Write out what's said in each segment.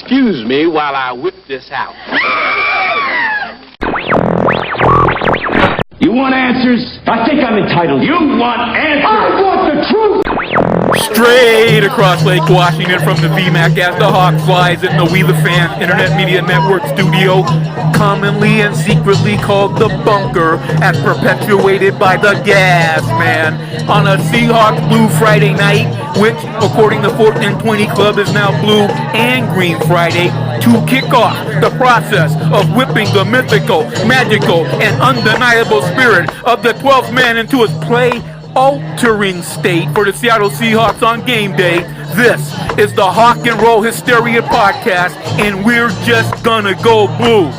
excuse me while I whip this out. You want answers? I think I'm entitled. You want answers? I want the truth! Straight across Lake Washington from the VMAC as the Hawk flies in the We the Fans Internet Media Network studio, commonly and secretly called the Bunker, as perpetuated by the Gas Man, on a Seahawks Blue Friday night, which, according to 4th and 20 Club, is now Blue and Green Friday, to kick off the process of whipping the mythical, magical, and undeniable spirit of the 12th man into his play-altering state for the Seattle Seahawks on game day. This is the Hawk and Roll Hysteria podcast, and we're just gonna go blue.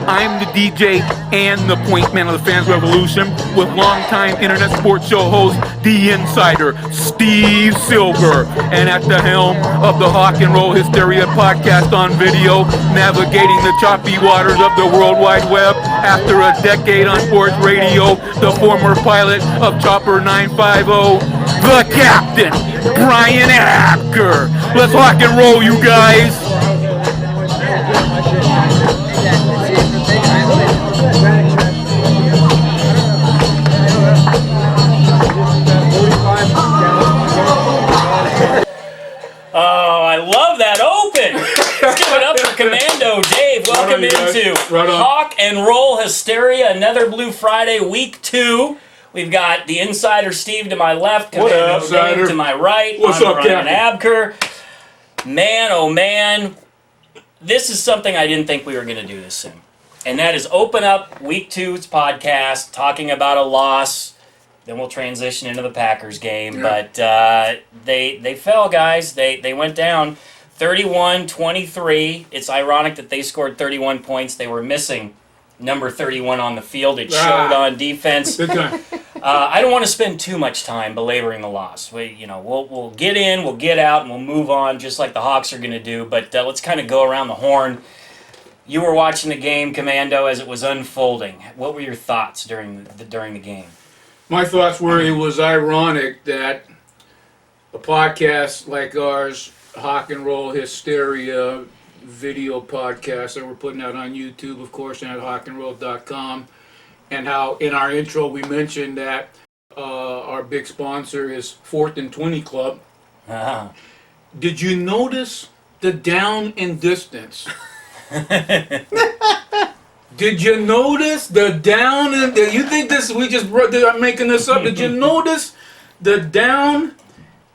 I'm the DJ and the point man of the Fans Revolution, with longtime internet sports show host, The Insider, Steve Silver, and at the helm of the Hawk and Roll Hysteria podcast on video, navigating the choppy waters of the World Wide Web after a decade on sports radio, the former pilot of Chopper 950, the Captain, Brian Apker. Let's rock and roll, you guys. Oh, I love that open. Let's give it up for Commando Dave. Welcome into Hawk and Roll Hysteria, another Blue Friday, week 2. We've got the Insider Steve to my left, Commando Dave to my right. What's up, Brian Abker. Man, oh man, this is something I didn't think we were going to do this soon. And that is open up week 2's podcast, talking about a loss. Then we'll transition into the Packers game. Yeah. But they fell, guys. They went down 31-23. It's ironic that they scored 31 points. They were missing number 31 on the field. It showed on defense. I don't want to spend too much time belaboring the loss. We'll get in, we'll get out, and we'll move on, just like the Hawks are going to do. But let's kind of go around the horn. You were watching the game, Commando, as it was unfolding. What were your thoughts during the game? My thoughts were it was ironic that a podcast like ours, Hawk and Roll Hysteria video podcast that we're putting out on YouTube, of course, and at hawkandroll.com, and how in our intro we mentioned that our big sponsor is 4th and 20 Club. Uh-huh. Did you notice the down in distance? Did you notice the down and you think this? I'm making this up. Did you notice the down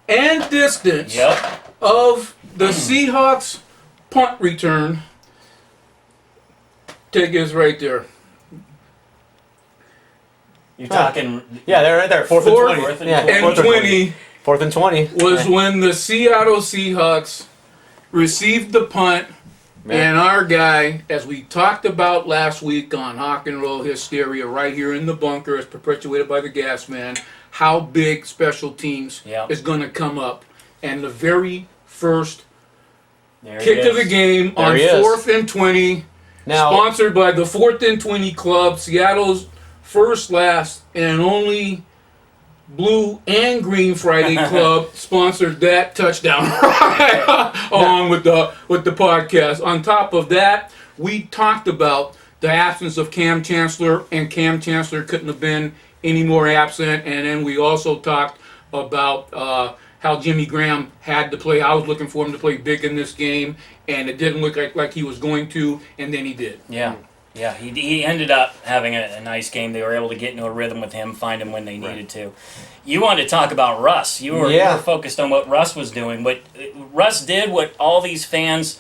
and distance of the Seahawks punt return? Take us right there. You're talking. Yeah, they're right there. 4th and 20. And 20. 4th and 20 was when the Seattle Seahawks received the punt. And our guy, as we talked about last week on Hawk and Roll Hysteria, right here in the bunker, as perpetuated by the Gas Man, how big special teams is going to come up. And the very first kick of the game on 4th and 20, sponsored by the 4th and 20 Club, Seattle's first, last, and only Blue and Green Friday Club sponsored that touchdown along with the podcast. On top of that, we talked about the absence of Cam Chancellor, and Cam Chancellor couldn't have been any more absent. And then we also talked about how Jimmy Graham had to play. I was looking for him to play big in this game, and it didn't look like he was going to, and then he did. Yeah, he ended up having a nice game. They were able to get into a rhythm with him, find him when they needed to. You wanted to talk about Russ. You were focused on what Russ was doing. But Russ did what all these fans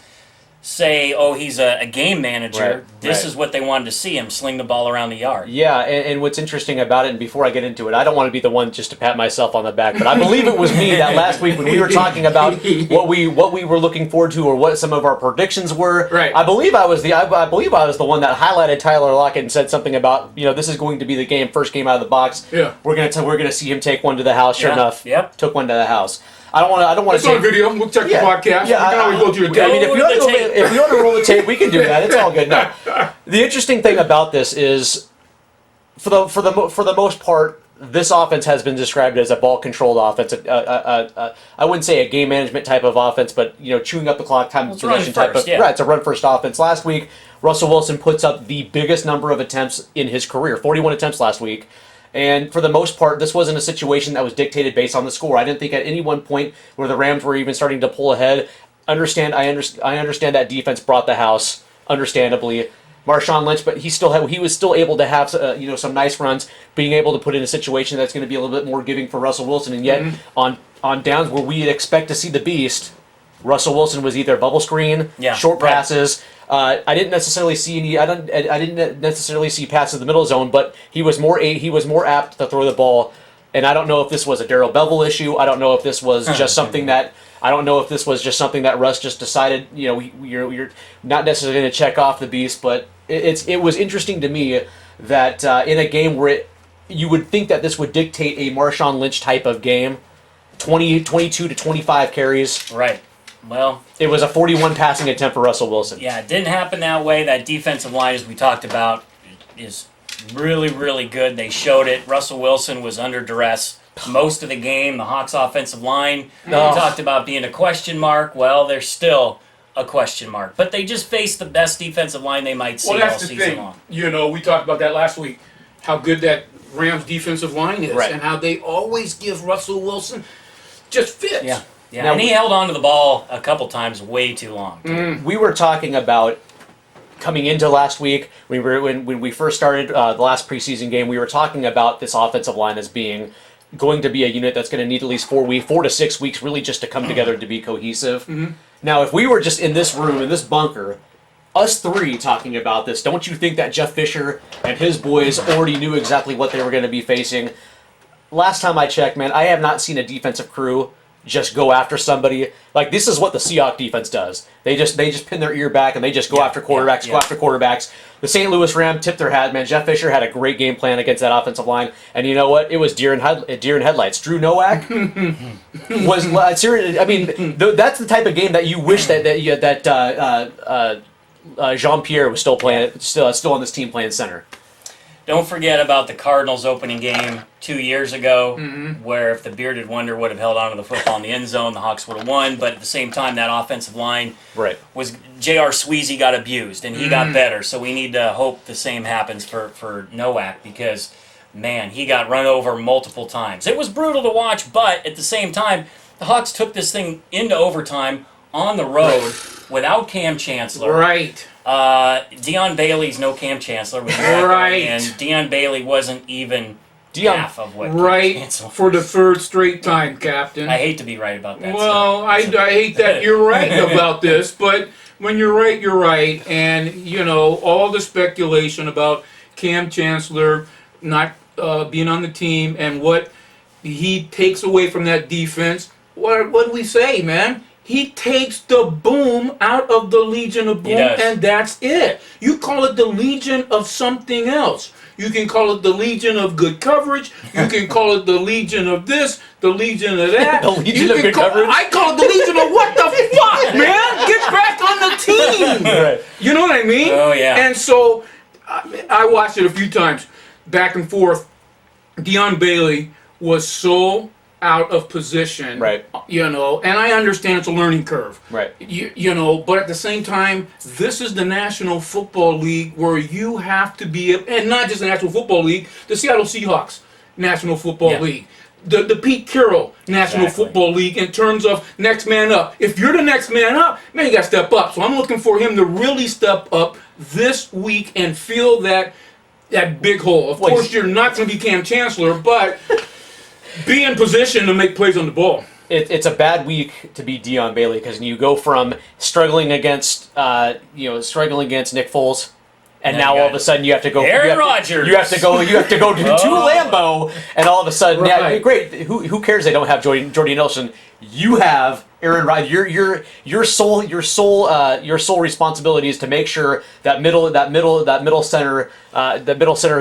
say, oh, he's a game manager. This is what they wanted to see him, sling the ball around the yard. Yeah, and what's interesting about it, and before I get into it, I don't want to be the one just to pat myself on the back, but I believe it was me that last week when we were talking about what we were looking forward to, or what some of our predictions were. Right. I believe I was the one that highlighted Tyler Lockett and said something about, this is going to be the first game out of the box. Yeah. We're gonna see him take one to the house. Sure enough, took one to the house. I don't want to. It's on video. We'll check the podcast. Yeah, we can always go through the tape. I mean, if you want to roll the tape, we can do that. It's all good. No. The interesting thing about this is, for the most part, this offense has been described as a ball-controlled offense. I wouldn't say a game management type of offense, but chewing up the clock, time of possession type of. Yeah. Right, it's a run-first offense. Last week, Russell Wilson puts up the biggest number of attempts in his career, 41 attempts last week. And for the most part, this wasn't a situation that was dictated based on the score. I didn't think at any one point where the Rams were even starting to pull ahead. I understand that defense brought the house, understandably. Marshawn Lynch, but he was still able to have some nice runs, being able to put in a situation that's going to be a little bit more giving for Russell Wilson. And yet on downs where we'd expect to see the beast, Russell Wilson was either bubble screen, short passes. I didn't necessarily see any. I didn't necessarily see passes in the middle zone, but he was more apt to throw the ball. And I don't know if this was a Darrell Bevel issue. I don't know if this was just something that. I don't know if this was just something that Russ just decided. You're not necessarily going to check off the beast, but it was interesting to me that in a game where you would think that this would dictate a Marshawn Lynch type of game, 22 to 25 carries. Right. Well, it was a 41 passing attempt for Russell Wilson. Yeah, it didn't happen that way. That defensive line, as we talked about, is really, really good. They showed it. Russell Wilson was under duress most of the game. The Hawks' offensive line, we talked about being a question mark. Well, they're still a question mark. But they just faced the best defensive line they might see all season long. We talked about that last week, how good that Rams defensive line is, and how they always give Russell Wilson just fits. Yeah. Yeah, and he held on to the ball a couple times way too long. We were talking about coming into last week. When we first started the last preseason game, we were talking about this offensive line as being going to be a unit that's going to need at least 4 to 6 weeks, really just to come together to be cohesive. Now, if we were just in this room, in this bunker, us three talking about this, don't you think that Jeff Fisher and his boys already knew exactly what they were going to be facing? Last time I checked, man, I have not seen a defensive crew just go after somebody. Like, this is what the Seahawks defense does. They just pin their ear back and they just go after quarterbacks, go after quarterbacks. The St. Louis Rams tipped their hat, man. Jeff Fisher had a great game plan against that offensive line, and you know what? It was deer in headlights. Drew Nowak was serious. I mean, that's the type of game that you wish that Jean-Pierre was still playing, still on this team playing center. Don't forget about the Cardinals opening game 2 years ago, where if the bearded wonder would have held onto the football in the end zone, the Hawks would have won. But at the same time, that offensive line was J.R. Sweezy got abused, and he got better. So we need to hope the same happens for Nowak, because, man, he got run over multiple times. It was brutal to watch, but at the same time, the Hawks took this thing into overtime on the road without Cam Chancellor. Right. Deion Bailey's no Cam Chancellor. And Deion Bailey wasn't even half of what Cam Chancellor was. For the third straight time, Captain. I hate to be right about that. Well, I hate that you're right about this, but when you're right, you're right. And, all the speculation about Cam Chancellor not being on the team and what he takes away from that defense, what do we say, man? He takes the boom out of the Legion of Boom, and that's it. You call it the Legion of something else. You can call it the Legion of good coverage. You can call it the Legion of this, the Legion of that. The Legion of good coverage? I call it the Legion of what the fuck, man? Get back on the team. Right. You know what I mean? Oh, yeah. And so I watched it a few times, back and forth. Deion Bailey was so out of position, right? And I understand it's a learning curve, right? But at the same time, this is the National Football League where you have to be, and not just the National Football League, the Seattle Seahawks National Football League, the Pete Carroll National Football League in terms of next man up. If you're the next man up, man, you got to step up. So I'm looking for him to really step up this week and fill that big hole. Of course, you're not going to be Cam Chancellor, but be in position to make plays on the ball. It's a bad week to be Deion Bailey, because you go from struggling against Nick Foles, and now all of a sudden you have to go. Aaron Rodgers. You have to go to Lambeau, and all of a sudden, great. Who cares? They don't have Jordy Nelson. You have Aaron Rodgers. Your sole responsibility is to make sure that middle center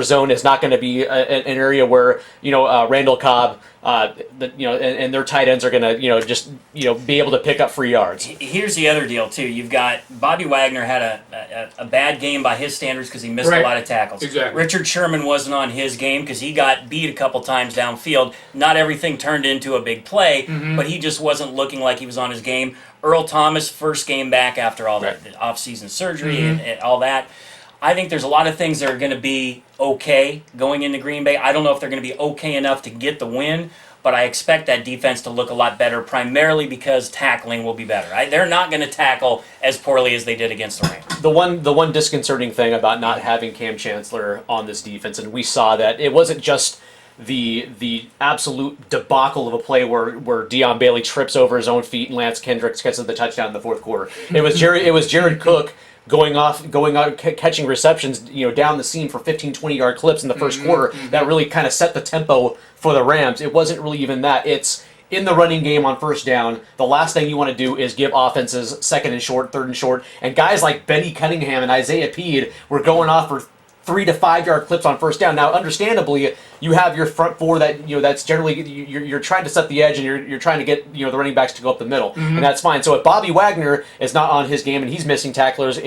zone is not going to be an area where Randall Cobb, and their tight ends are going to, just be able to pick up free yards. Here's the other deal too. You've got Bobby Wagner had a bad game by his standards because he missed a lot of tackles. Exactly. Richard Sherman wasn't on his game because he got beat a couple times downfield. Not everything turned into a big play, but he just wasn't looking like he was on his game. Earl Thomas, first game back after all the off-season surgery and all that. I think there's a lot of things that are going to be okay going into Green Bay. I don't know if they're going to be okay enough to get the win, but I expect that defense to look a lot better, primarily because tackling will be better. They're not going to tackle as poorly as they did against the Rams. The one disconcerting thing about not having Cam Chancellor on this defense, and we saw that it wasn't just the absolute debacle of a play where Deion Bailey trips over his own feet and Lance Kendricks gets the touchdown in the fourth quarter. It was Jared Cook going out, catching receptions, down the seam for 15, 20-yard clips in the first quarter that really kind of set the tempo for the Rams. It wasn't really even that. It's in the running game on first down. The last thing you want to do is give offenses second and short, third and short, and guys like Benny Cunningham and Isaiah Peed were going off for 3 to 5 yard clips on first down. Now, understandably, you have your front four that that's generally you're trying to set the edge and you're trying to get the running backs to go up the middle, and that's fine. So if Bobby Wagner is not on his game and he's missing tackles, and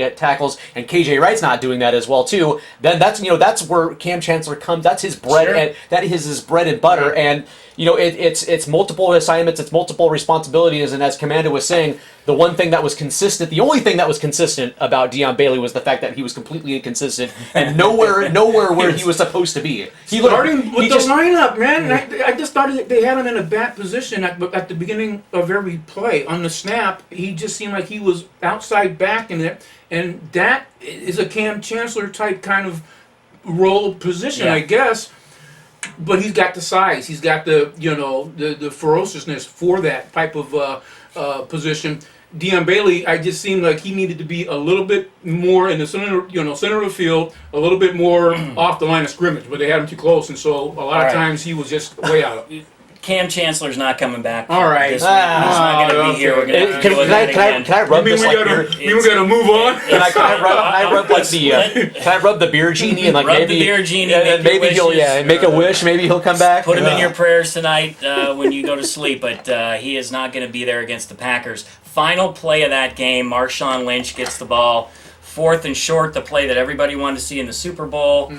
KJ Wright's not doing that as well too, then that's where Cam Chancellor comes. That's his bread and that is his bread and butter, and it's multiple assignments, it's multiple responsibilities, and as Commander was saying, the only thing that was consistent about Deion Bailey was the fact that he was completely inconsistent and nowhere where he was supposed to be. Starting with the lineup, man. I just thought they had him in a bad position at the beginning of every play. On the snap, he just seemed like he was outside back in it, and that is a Cam Chancellor type kind of role position, I guess. But he's got the size. He's got the the ferociousness for that type of position. Deion Bailey, I just seemed like he needed to be a little bit more in the center, center of the field, a little bit more off the line of scrimmage. But they had him too close, and so a lot of times he was just way out. Cam Chancellor's not coming back. All right, He's not going to be here. We're going to have to deal with that again. Can I rub this like beer? We got to move on. Can I rub the beer genie and rub the beer genie, and maybe he'll make a wish. Maybe he'll come back. Put him in your prayers tonight when you go to sleep. But he is not going to be there against the Packers. Final play of that game, Marshawn Lynch gets the ball. 4th and short, the play that everybody wanted to see in the Super Bowl.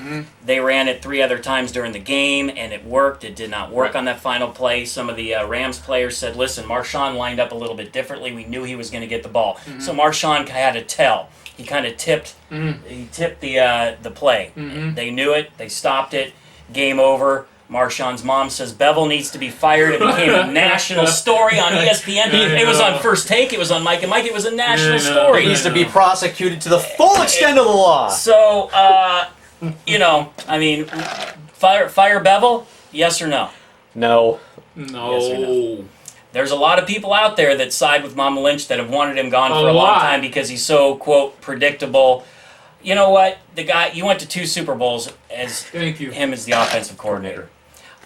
They ran it 3 other times during the game, and it worked. It did not work on that final play. Some of the Rams players said, listen, Marshawn lined up a little bit differently. We knew he was going to get the ball. So Marshawn had to tell. He kind of tipped the play. They knew it. They stopped it. Game over. Marshawn's mom says Bevel needs to be fired. It became a national story on ESPN. It was on First Take. It was on Mike and Mike. It was a national story. He needs to be prosecuted to the full extent of the law. So, fire Bevel? Yes or no? No. No. Yes or no? There's a lot of people out there that side with Mama Lynch that have wanted him gone for a long time because he's so, quote, predictable. You know what? The guy, you went to 2 Super Bowls as him as the offensive coordinator.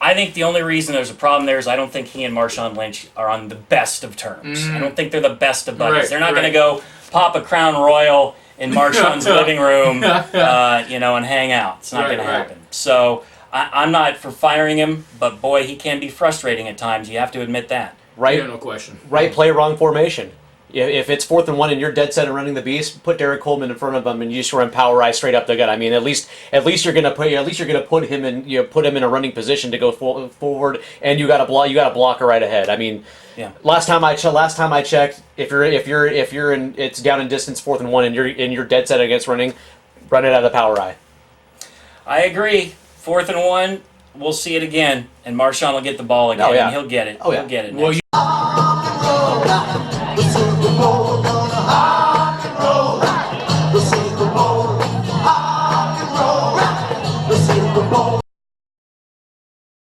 I think the only reason there's a problem there is I don't think he and Marshawn Lynch are on the best of terms. I don't think they're the best of buddies. They're not going to go pop a Crown Royal in Marshawn's living room, and hang out. It's not going to happen. So I'm not for firing him, but boy, he can be frustrating at times. You have to admit that. Right? Yeah, no question. Right play, wrong formation. If it's 4th and 1 and you're dead set and running the beast, put Derek Coleman in front of him and you just run power eye straight up the gut. I mean, at least you're gonna put him in a running position to go forward, and you got a blocker right ahead. I mean, last time I checked, if you're in it's down in distance 4th and 1 and you're dead set against running, run it out of the power eye. I agree. 4th and 1, we'll see it again, and Marshawn will get the ball again. Oh, yeah. And he'll get it. Oh, yeah. He'll get it. Well,